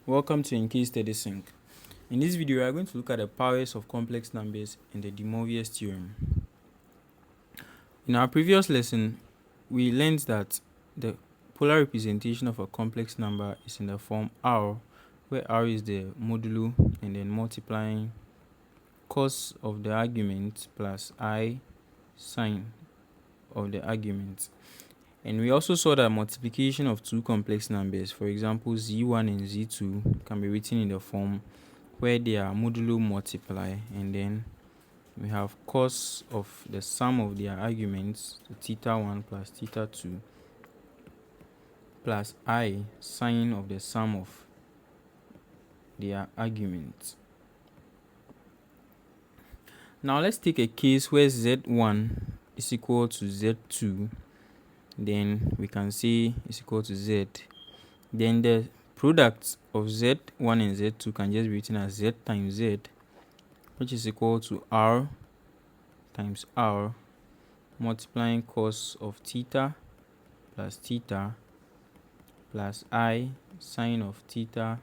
Welcome to StudySync. In this video, we are going to look at the powers of complex numbers in the Demoivre's theorem. In our previous lesson, we learned that the polar representation of a complex number is in the form R, where R is the modulo and then multiplying cos of the argument plus I sine of the argument. And we also saw that multiplication of two complex numbers, for example z1 and z2, can be written in the form where they are modulo multiply, and then we have cos of the sum of their arguments, so theta1 plus theta2, plus I sine of the sum of their arguments. Now let's take a case where z1 is equal to z2. Then we can say is equal to z. Then the product of z1 and z2 can just be written as z times z, which is equal to r times r multiplying cos of theta plus theta plus I sine of theta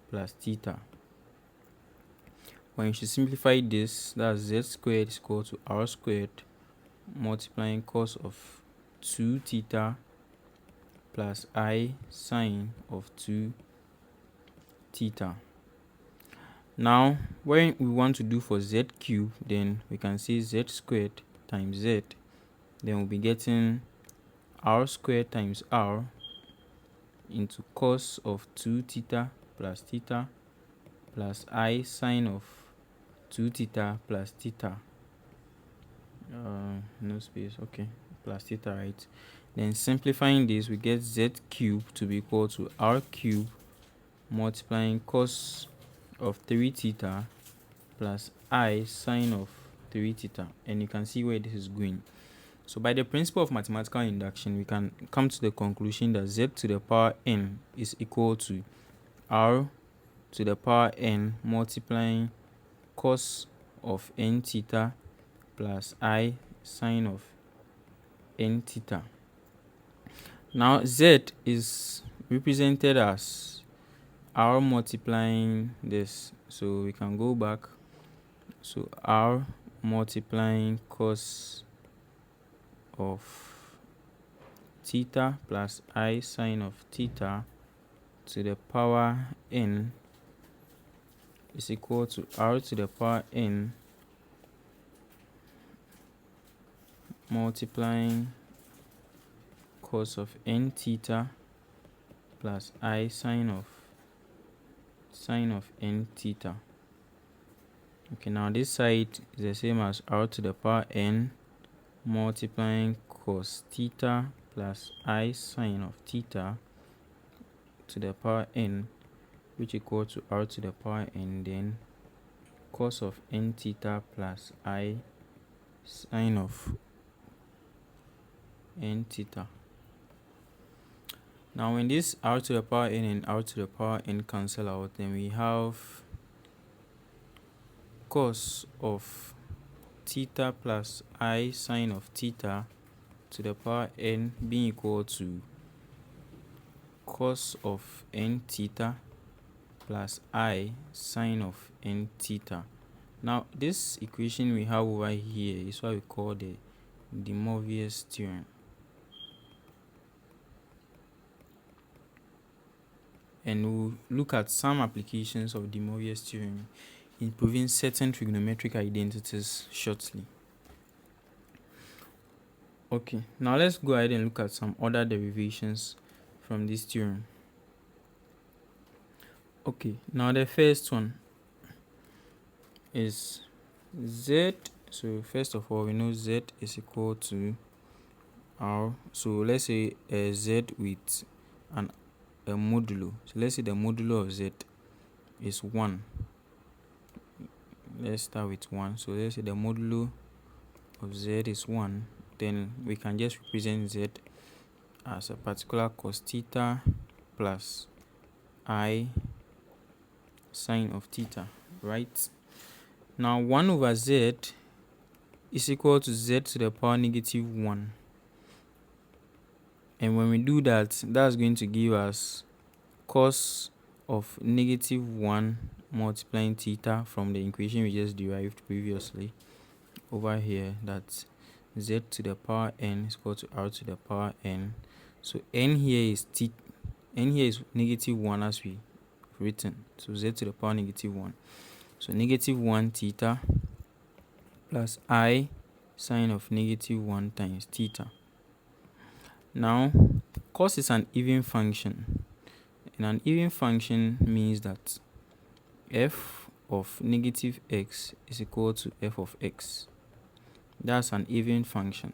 plus theta. When you should simplify this, that's z squared is equal to r squared multiplying cos of 2 theta plus I sine of 2 theta. Now, when we want to do for z cubed, then we can say z squared times z. Then we'll be getting r squared times r into cos of 2 theta plus theta plus I sine of 2 theta plus theta. No space, okay, plus theta, right? Then simplifying this, we get z cubed to be equal to r cubed multiplying cos of 3 theta plus I sine of 3 theta. And you can see where this is going. So by the principle of mathematical induction, we can come to the conclusion that z to the power n is equal to r to the power n multiplying cos of n theta plus I sine of n theta. Now z is represented as r multiplying this, so we can go back. So r multiplying cos of theta plus I sine of theta to the power n is equal to r to the power n multiplying cos of n theta plus I sine of n theta. Okay, now this side is the same as r to the power n multiplying cos theta plus I sine of theta to the power n, which equal to r to the power n, then cos of n theta plus I sine of n theta. Now when this r to the power n and r to the power n cancel out, then we have cos of theta plus I sine of theta to the power n being equal to cos of n theta plus I sine of n theta. Now this equation we have over here is what we call the Demoivre's theorem. And we'll look at some applications of Demoivre's theorem in proving certain trigonometric identities shortly. Okay, now let's go ahead and look at some other derivations from this theorem. Okay, now the first one is z. So first of all, we know z is equal to r. So let's say z with a modulo. So let's say the modulo of z is 1. Let's start with 1. So let's say the modulo of z is 1. Then we can just represent z as a particular cos theta plus I sine of theta, right? Now 1 over z is equal to z to the power negative 1. And when we do that, that's going to give us cos of -1 multiplying theta from the equation we just derived previously over here, that's z to the power n is equal to r to the power n. So n here is -1 as we written, so z to the power -1. So -1 theta plus I sine of -1 times theta. Now cos is an even function, and an even function means that f of -x is equal to f of x. That's an even function.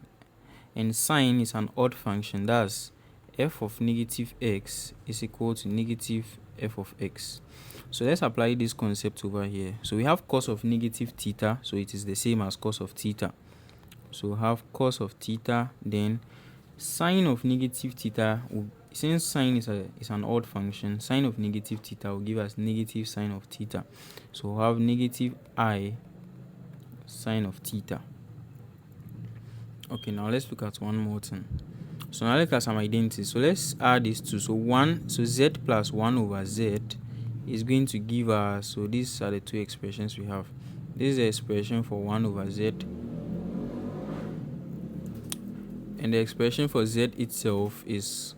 And sine is an odd function, that's f of -x is equal to -f of x. So let's apply this concept over here. So we have cos of -theta, so it is the same as cos of theta. So we have cos of theta, then sine of -theta, since sine is an odd function, sine of -theta will give us negative sine of theta. So we'll have -I sine of theta. Okay, now let's look at one more thing. So now look at some identities. So let's add these two. So z plus 1 over z is going to give us, so these are the two expressions we have. This is the expression for 1 over z, and the expression for z itself is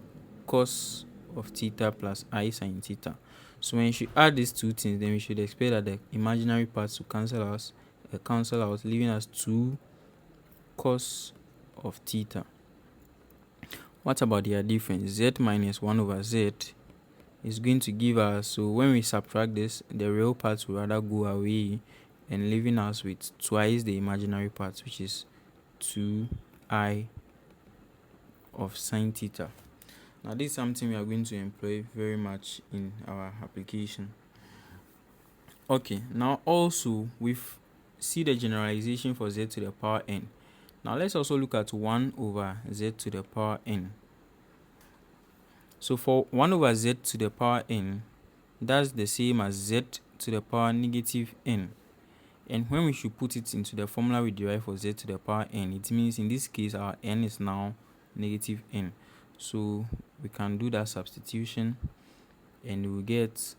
cos of theta plus I sine theta. So when you should add these two things, then we should expect that the imaginary parts will cancel out, leaving us 2 cos of theta. What about their difference? Z minus 1 over z is going to give us, so when we subtract this, the real parts will rather go away and leaving us with twice the imaginary parts, which is 2I of sine theta. Now this is something we are going to employ very much in our application. Okay, now also we see the generalization for z to the power n. Now let's also look at 1 over z to the power n. So for 1 over z to the power n, that's the same as z to the power -n. And when we should put it into the formula we derive for z to the power n, it means in this case our n is now -n. So we can do that substitution and we will get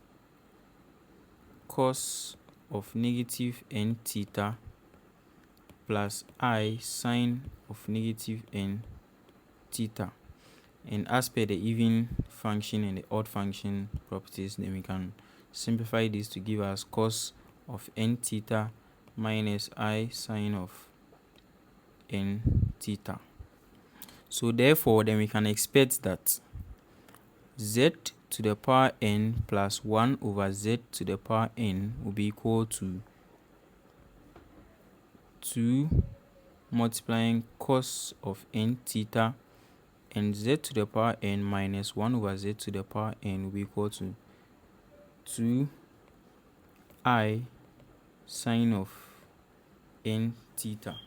cos of -n theta plus I sine of -n theta. And as per the even function and the odd function properties, then we can simplify this to give us cos of n theta minus I sine of n theta. So therefore, then we can expect that z to the power n plus 1 over z to the power n will be equal to 2 multiplying cos of n theta, and z to the power n minus 1 over z to the power n will be equal to 2I sine of n theta.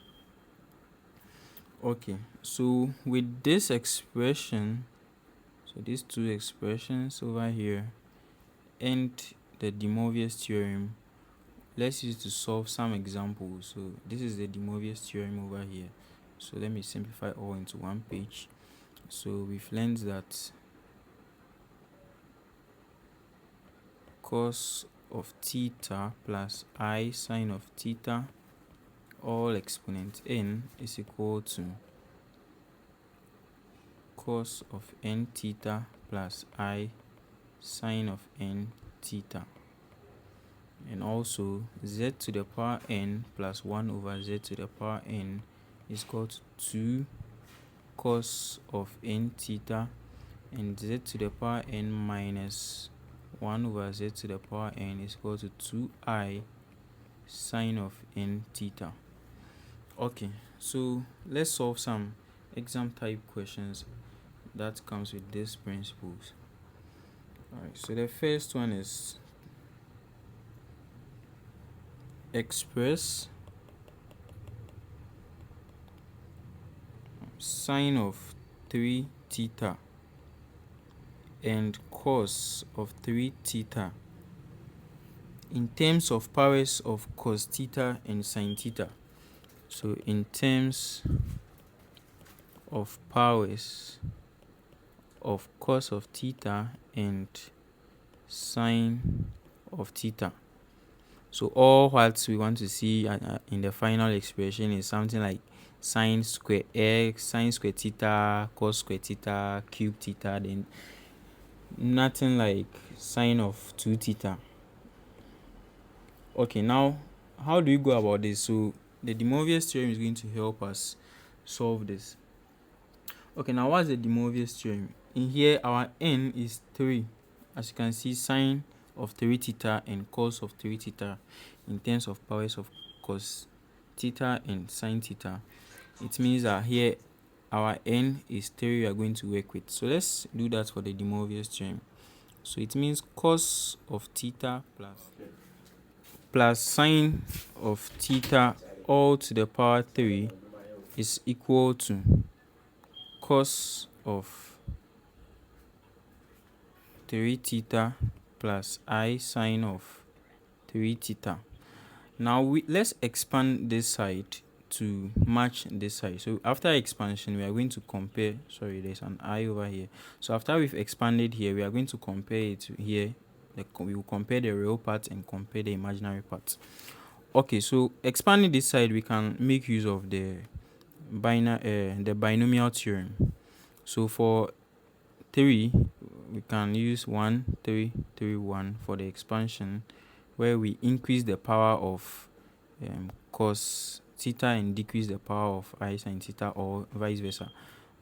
Okay, so with this expression, so these two expressions over here and the Demoivre's theorem, let's use to solve some examples. So this is the Demoivre's theorem over here. So let me simplify all into one page. So we've learned that cos of theta plus I sine of theta, all exponent n, is equal to cos of n theta plus I sine of n theta. And also z to the power n plus 1 over z to the power n is equal to 2 cos of n theta, and z to the power n minus 1 over z to the power n is equal to 2I sine of n theta. Okay, so let's solve some exam type questions that comes with these principles. Alright, so the first one is express sine of 3 theta and cos of 3 theta in terms of powers of cos theta and sin theta. So in terms of powers of cos of theta and sine of theta. So all what we want to see in the final expression is something like sine square x, sine square theta, cos square theta, cube theta, then nothing like sine of 2 theta. Okay, now how do we go about this? So the Demoivre's theorem is going to help us solve this. Okay, now what's the Demoivre's theorem? In here, our n is 3. As you can see, sine of 3 theta and cos of 3 theta in terms of powers of cos theta and sine theta. It means that here our n is 3 we are going to work with. So let's do that for the Demoivre's theorem. So it means cos of theta plus sine of theta all to the power 3 is equal to cos of 3 theta plus I sine of 3 theta. Now let's expand this side to match this side. So after expansion, we are going to compare. Sorry, there's an I over here. So after we've expanded here, we are going to compare it to here. We will compare the real part and compare the imaginary part. Okay, so expanding this side, we can make use of the binomial theorem. So for 3, we can use 1, 3, 3, 1 for the expansion, where we increase the power of cos theta and decrease the power of I sine theta, or vice versa.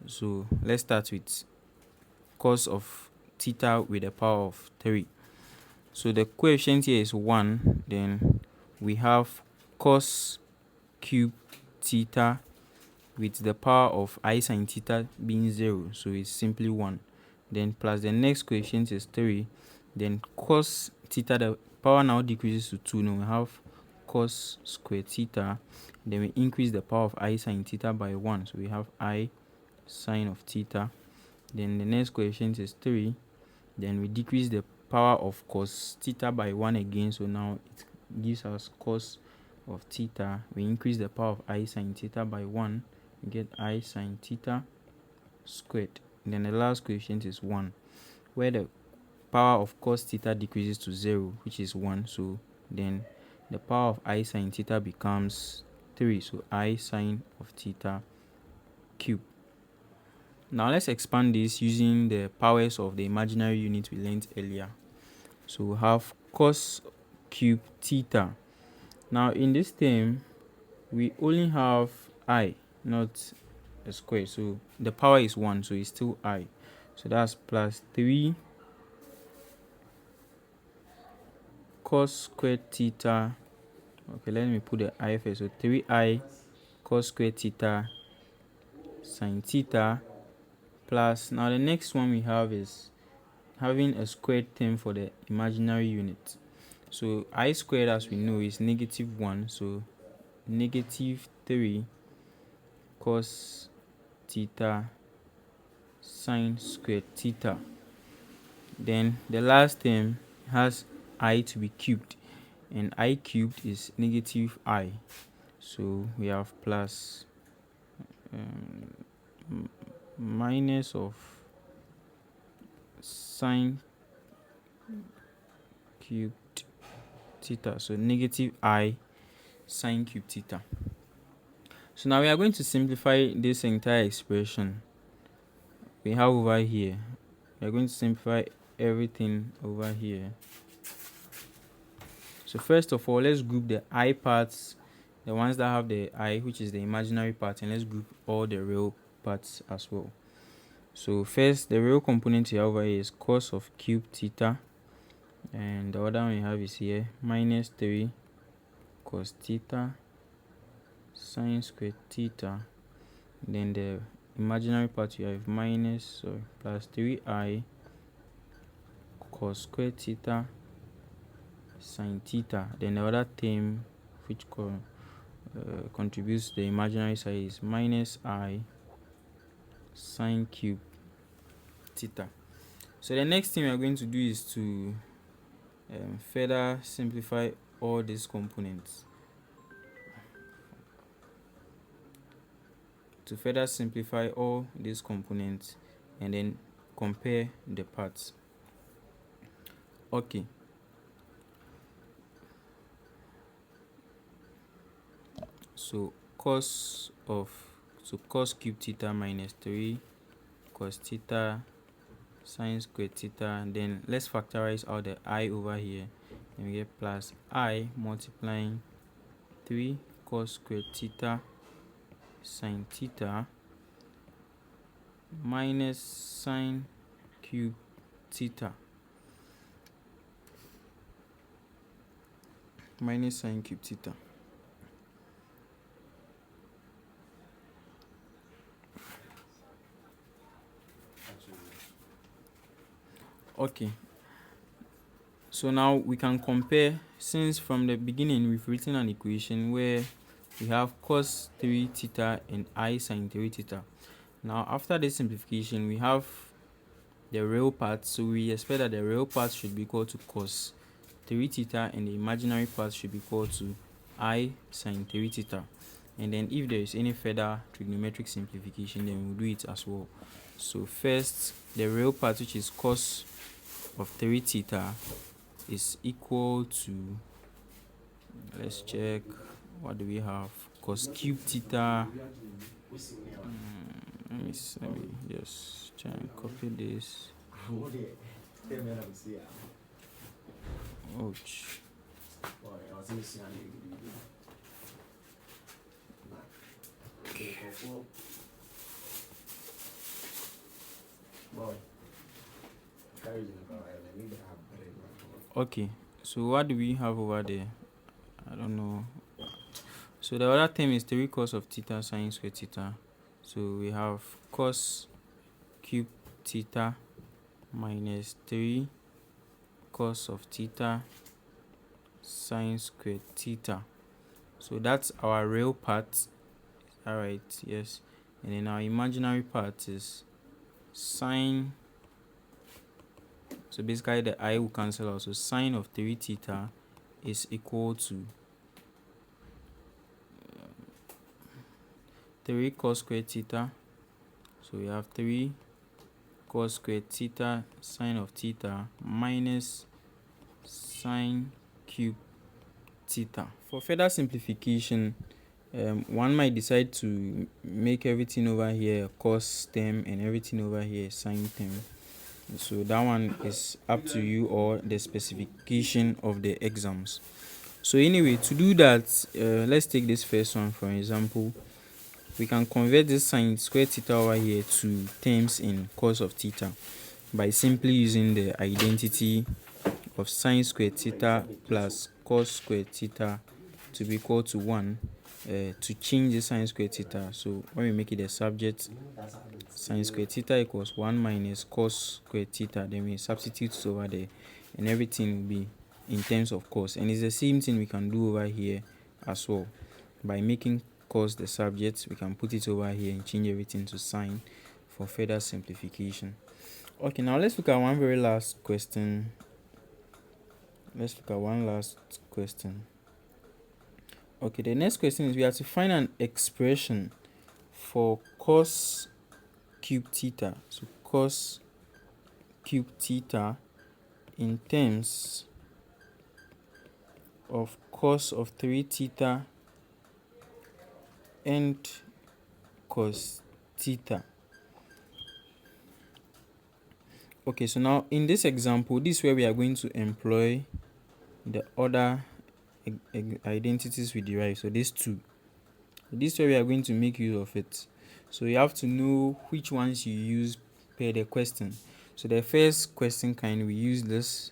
So let's start with cos of theta with the power of 3. So the coefficient here is 1. Then we have cos cube theta with the power of I sine theta being 0. So it's simply 1. Then plus the next coefficient is 3. Then cos theta, the power now decreases to 2. Now we have cos square theta. Then we increase the power of I sine theta by 1. So we have I sine of theta. Then the next coefficient is 3. Then we decrease the power of cos theta by 1 again. So now it gives us cos of theta. We increase the power of I sine theta by 1. We get I sine theta squared. Then the last coefficient is 1, where the power of cos theta decreases to 0, which is 1. So then the power of I sine theta becomes 3. So I sine of theta cube. Now let's expand this using the powers of the imaginary unit we learned earlier. So we have cos cube theta. Now in this term, we only have I, not a square. So the power is 1, so it's still I. So that's plus 3 cos squared theta. Okay, let me put the I first. So 3I cos squared theta sine theta plus, now the next one we have is having a squared term for the imaginary unit. So I squared, as we know, is -1. So -3 cos theta sine squared theta. Then the last term has I to be cubed, and I cubed is -I. So we have plus minus of sine cubed theta. So -I sine cubed theta. So now we are going to simplify this entire expression we have over here. We are going to simplify everything over here. So first of all, let's group the I parts, the ones that have the I, which is the imaginary part, and let's group all the real parts as well. So first, the real component here over here is cos of cube theta, and the other one we have is here -3 cos theta sine squared theta. Then the imaginary part you have plus 3I cos squared theta sine theta. Then the other term which contributes to the imaginary side is -I sine cube theta. So the next thing we are going to do is to further simplify all these components. To further simplify all these components and then compare the parts. Okay. So cos cube theta minus 3 cos theta sine squared theta, and then let's factorize out the I over here, and we get plus I multiplying 3 cos squared theta sine theta minus sine cube theta minus sine cube theta. Okay, so now we can compare, since from the beginning we've written an equation where we have cos 3 theta and I sine 3 theta. Now after this simplification we have the real part, so we expect that the real part should be equal to cos 3 theta and the imaginary part should be equal to I sine 3 theta. And then if there is any further trigonometric simplification, then we'll do it as well. So first, the real part, which is cos of 3 theta, is equal to, let's check, what do we have? Cos cube theta. Let me just try and copy this. Ouch. Okay, so what do we have over there? I don't know. So the other term is 3 cos of theta sine squared theta. So we have cos cube theta minus 3 cos of theta sine squared theta. So that's our real part. Alright, yes. And then our imaginary part is sine. So basically the I will cancel out. So sine of 3 theta is equal to 3 cos squared theta. So we have 3 cos squared theta sine of theta minus sine cube theta. For further simplification, one might decide to make everything over here cos term and everything over here sine term. So that one is up to you or the specification of the exams. So anyway, to do that, let's take this first one for example. We can convert this sine squared theta over here to terms in cos of theta by simply using the identity of sine squared theta plus cos squared theta to be equal to 1 to change the sine squared theta. So when we make it a subject, sine squared theta equals 1 minus cos squared theta, then we substitute it over there and everything will be in terms of cos. And it's the same thing we can do over here as well. By making cos the subject, we can put it over here and change everything to sine for further simplification. Okay, now let's look at one very last question. Okay, the next question is we have to find an expression for cos cube theta. So cos cube theta in terms of cos of 3 theta and cos theta. Okay, so now in this example, this is where we are going to employ the other identities we derive. So these two. This is where we are going to make use of it. So you have to know which ones you use per the question. So the first question kind, we use this.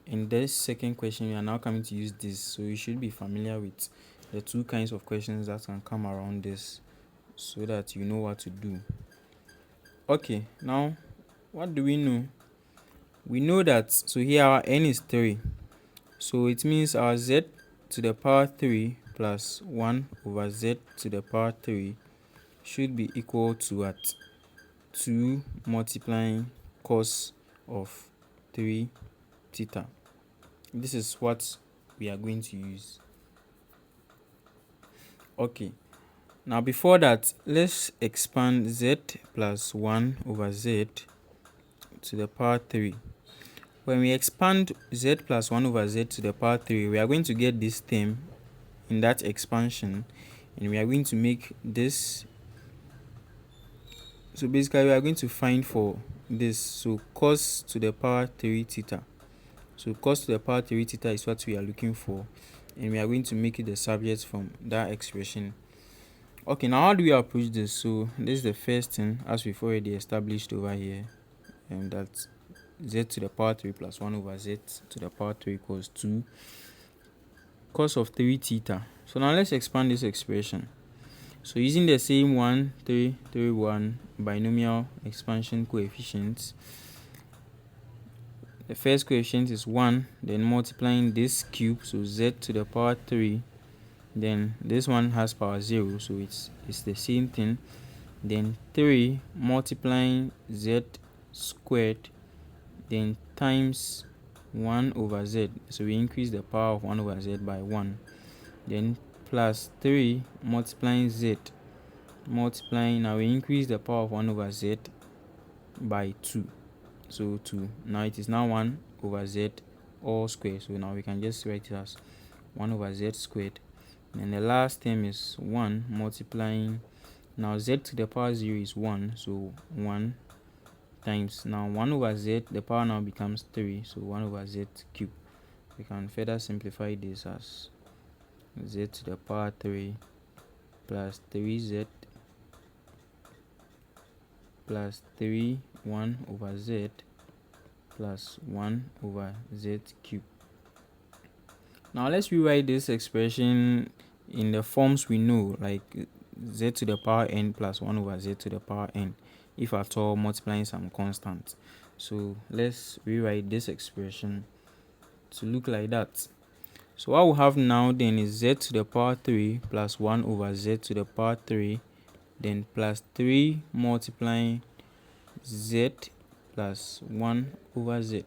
In this second question, we are now coming to use this. So you should be familiar with the two kinds of questions that can come around this so that you know what to do. Okay, now what do we know? We know that, so here our n is 3. So it means our z to the power 3 plus 1 over z to the power 3 should be equal to what? 2 multiplying cos of 3 theta. This is what we are going to use. Okay, now before that, let's expand z plus 1 over z to the power 3. when we expand z plus 1 over z to the power 3, we are going to get this term in that expansion, and we are going to make this. So basically we are going to find for this, so cos to the power 3 theta. So cos to the power 3 theta is what we are looking for, and we are going to make it the subject from that expression. Okay, now how do we approach this? So this is the first thing, as we've already established over here, and that's z to the power 3 plus 1 over z to the power 3 equals 2 cos of 3 theta. So now let's expand this expression. So using the same 1, 3, 3, 1 binomial expansion coefficients, the first coefficient is 1, then multiplying this cube, so z to the power 3, then this one has power 0, so it's the same thing, then 3 multiplying z squared, then times 1 over z, so we increase the power of 1 over z by 1, then plus 3 multiplying z, multiplying, now we increase the power of 1 over z by 2, so 2. Now it is now 1 over z all squared, so now we can just write it as 1 over z squared, and the last term is 1 multiplying, now z to the power 0 is 1, so 1 times, now 1 over z, the power now becomes 3, so 1 over z cube. We can further simplify this as z to the power 3 plus 3z plus 3 1 over z plus 1 over z cube. Now let's rewrite this expression in the forms we know, like z to the power n plus 1 over z to the power n, if at all multiplying some constant. So let's rewrite this expression to look like that. So what we have now then is z to the power 3 plus 1 over z to the power 3, then plus 3 multiplying z plus 1 over z.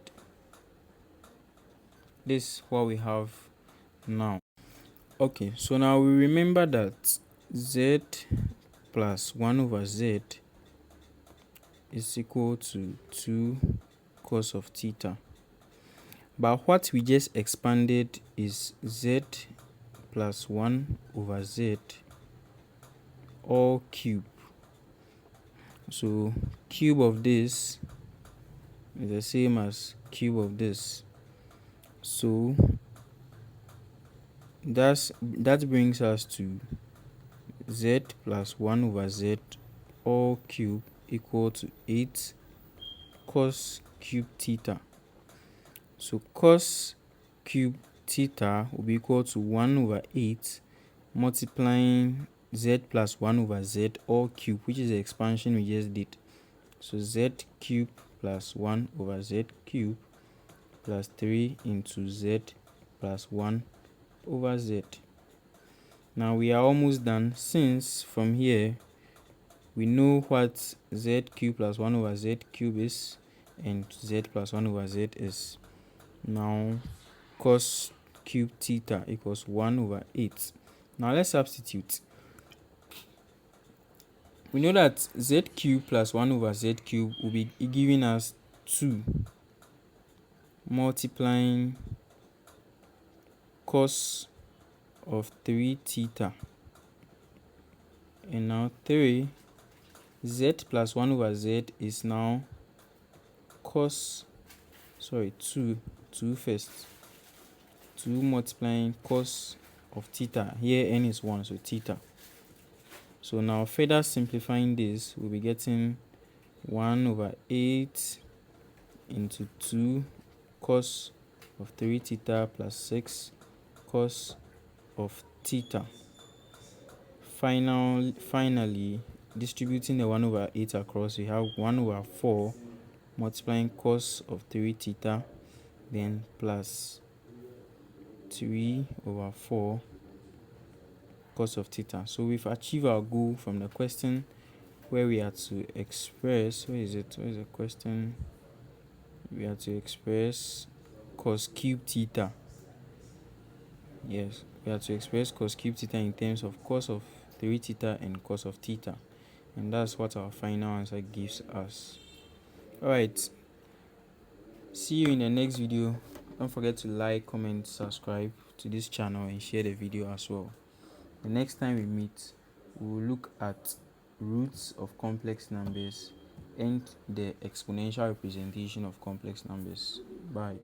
This is what we have now. Okay, so now we remember that z plus 1 over z is equal to 2 cos of theta. But what we just expanded is z plus 1 over z all cube. So cube of this is the same as cube of this. So that brings us to z plus 1 over z all cube equal to 8 cos cube theta. So cos cube theta will be equal to 1 over 8 multiplying z plus 1 over z all cube, which is the expansion we just did. So z cube plus 1 over z cube plus 3 into z plus 1 over z. Now we are almost done, since from here we know what z cube plus 1 over z cube is and z plus 1 over z is. Now cos cube theta equals 1 over 8. Now let's substitute. We know that z cube plus 1 over z cube will be giving us 2 multiplying cos of 3 theta, and now 3 z plus 1 over z is now cos, 2 first, 2 multiplying cos of theta, here n is 1, so theta. So now further simplifying this, we'll be getting 1 over 8 into 2 cos of 3 theta plus 6 cos of theta. Finally, distributing the 1 over 8 across, we have 1 over 4 multiplying cos of 3 theta, then plus 3 over 4 cos of theta. So we've achieved our goal from the question, where we had to express, where is the question? We had to express cos cube theta. Yes, we had to express cos cube theta in terms of cos of 3 theta and cos of theta, and that's what our final answer gives us. Alright, See you in the next video. Don't forget to like, comment, subscribe to this channel and share the video as well. The next time we meet, we will look at roots of complex numbers and the exponential representation of complex numbers. Bye.